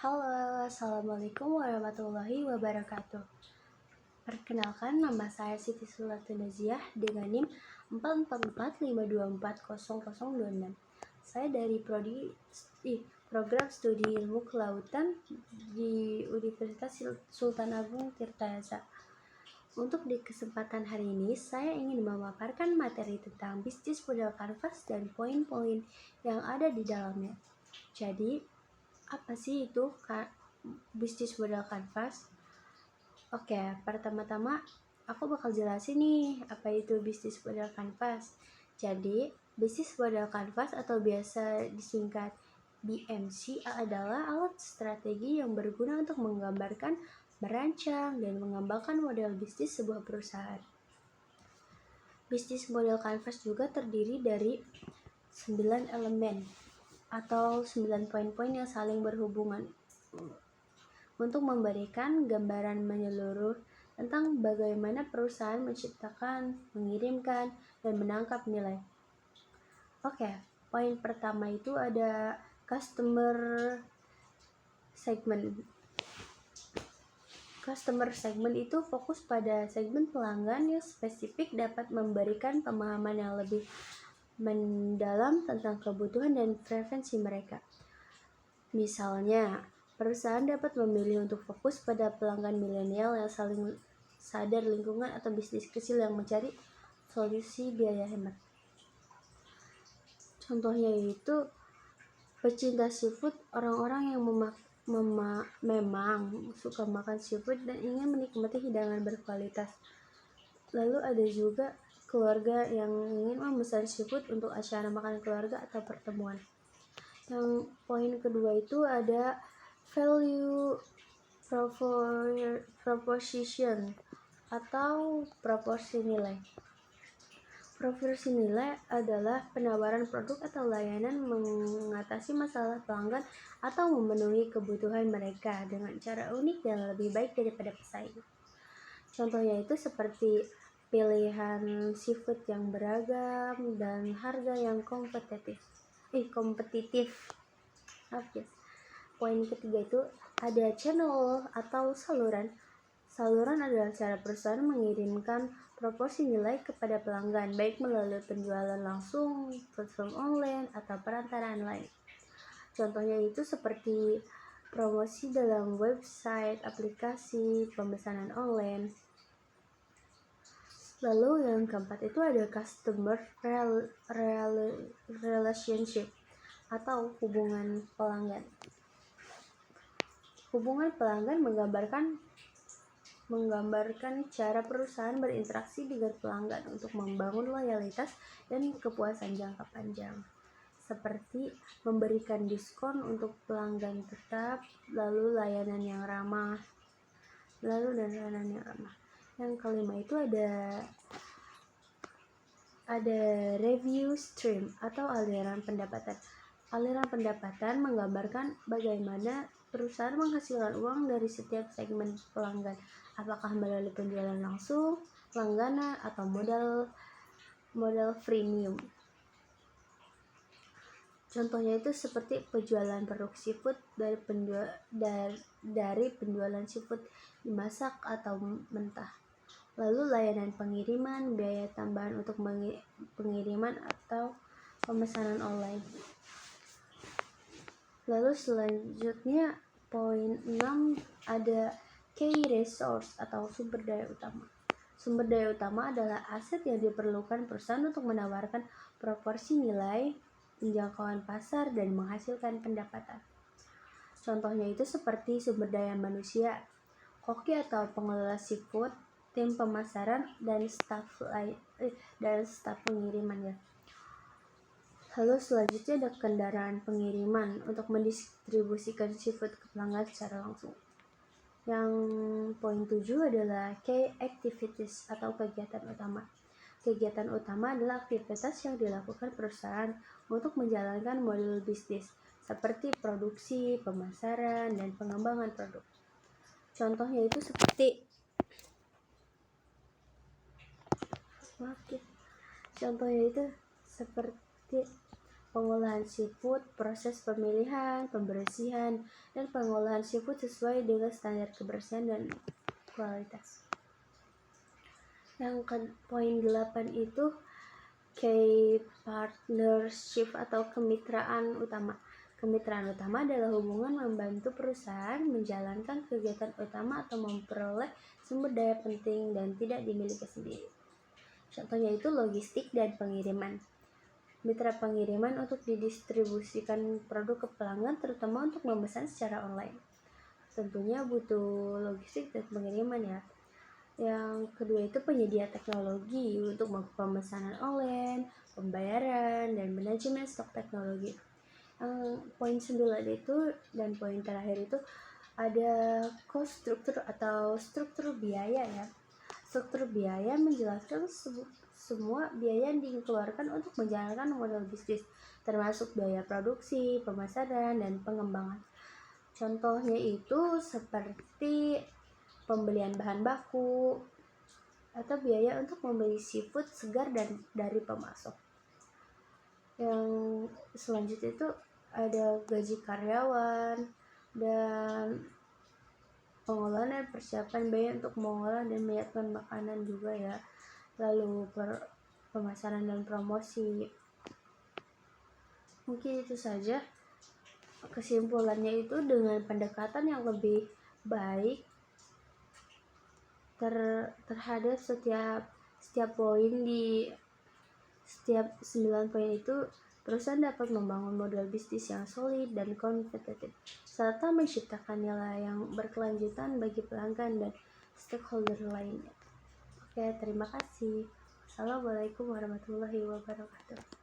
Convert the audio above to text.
Halo, Assalamualaikum warahmatullahi wabarakatuh. Perkenalkan, nama saya Siti Sulatunaziah dengan NIM 44452400026. Saya dari Program Studi Ilmu Kelautan di Universitas Sultan Agung Tirtayasa. Untuk di kesempatan hari ini, saya ingin memaparkan materi tentang bisnis model kanvas dan poin-poin yang ada di dalamnya. Jadi, apa sih itu bisnis model kanvas? Oke, pertama-tama aku bakal jelasin nih apa itu bisnis model kanvas. Jadi, bisnis model kanvas atau biasa disingkat BMC adalah alat strategi yang berguna untuk menggambarkan, merancang, dan mengembangkan model bisnis sebuah perusahaan. Bisnis model kanvas juga terdiri dari 9 elemen atau 9 poin-poin yang saling berhubungan untuk memberikan gambaran menyeluruh tentang bagaimana perusahaan menciptakan, mengirimkan, dan menangkap nilai. Oke, poin pertama itu ada customer segment. Customer segment itu fokus pada segmen pelanggan yang spesifik dapat memberikan pemahaman yang lebih mendalam tentang kebutuhan dan preferensi mereka. Misalnya, perusahaan dapat memilih untuk fokus pada pelanggan milenial yang saling sadar lingkungan atau bisnis kecil yang mencari solusi biaya hemat. Contohnya yaitu pecinta seafood, orang-orang yang memang suka makan seafood dan ingin menikmati hidangan berkualitas. Lalu ada juga keluarga yang ingin memesan seafood untuk acara makan keluarga atau pertemuan. Yang poin kedua itu ada value proposition atau proporsi nilai. Proporsi nilai adalah penawaran produk atau layanan mengatasi masalah pelanggan atau memenuhi kebutuhan mereka dengan cara unik dan lebih baik daripada pesaing. Contohnya itu seperti pilihan seafood yang beragam dan harga yang kompetitif. Poin ketiga itu ada channel atau saluran. Saluran adalah cara perusahaan mengirimkan proporsi nilai kepada pelanggan, baik melalui penjualan langsung, platform online, atau perantaraan lain. Contohnya itu seperti promosi dalam website, aplikasi, pemesanan online. Lalu yang keempat itu ada customer relationship atau hubungan pelanggan. Hubungan pelanggan menggambarkan cara perusahaan berinteraksi dengan pelanggan untuk membangun loyalitas dan kepuasan jangka panjang, seperti memberikan diskon untuk pelanggan tetap, lalu layanan yang ramah. Yang kelima itu ada review stream atau aliran pendapatan. Aliran pendapatan menggambarkan bagaimana perusahaan menghasilkan uang dari setiap segmen pelanggan, apakah melalui penjualan langsung, langganan, atau modal freemium. Contohnya itu seperti penjualan produk seafood dari penjualan seafood dimasak atau mentah. Lalu layanan pengiriman, biaya tambahan untuk pengiriman atau pemesanan online. Lalu selanjutnya poin 6 ada key resource atau sumber daya utama. Sumber daya utama adalah aset yang diperlukan perusahaan untuk menawarkan proporsi nilai, penjangkauan pasar, dan menghasilkan pendapatan. Contohnya itu seperti sumber daya manusia, koki atau pengelola seafood, tim pemasaran, dan staf pengiriman ya. Lalu selanjutnya ada kendaraan pengiriman untuk mendistribusikan seafood ke pelanggan secara langsung. Yang poin 7 adalah key activities atau kegiatan utama. Kegiatan utama adalah aktivitas yang dilakukan perusahaan untuk menjalankan model bisnis seperti produksi, pemasaran, dan pengembangan produk. Contohnya itu seperti pengolahan seafood, proses pemilihan, pembersihan, dan pengolahan seafood sesuai dengan standar kebersihan dan kualitas. Yang ke poin 8 itu key partnership atau kemitraan utama. Kemitraan utama adalah hubungan membantu perusahaan menjalankan kegiatan utama atau memperoleh sumber daya penting dan tidak dimiliki sendiri. Contohnya itu logistik dan pengiriman. Mitra pengiriman untuk didistribusikan produk ke pelanggan, terutama untuk memesan secara online. Tentunya butuh logistik dan pengiriman ya. Yang kedua itu penyedia teknologi untuk pemesanan online, pembayaran, dan manajemen stok teknologi. Yang poin 9 itu dan poin terakhir itu ada cost structure atau struktur biaya ya. Struktur biaya menjelaskan semua biaya yang dikeluarkan untuk menjalankan model bisnis, termasuk biaya produksi, pemasaran, dan pengembangan. Contohnya itu seperti pembelian bahan baku atau biaya untuk membeli seafood segar dan dari pemasok. Yang selanjutnya itu ada gaji karyawan dan pengolahan dan persiapan biaya untuk mengolah dan menyiapkan makanan juga ya. Lalu pemasaran dan promosi. Mungkin itu saja. Kesimpulannya itu dengan pendekatan yang lebih baik terhadap setiap poin di setiap 9 poin itu, perusahaan dapat membangun model bisnis yang solid dan kompetitif serta menciptakan nilai yang berkelanjutan bagi pelanggan dan stakeholder lainnya. Oke, terima kasih. Assalamualaikum warahmatullahi wabarakatuh.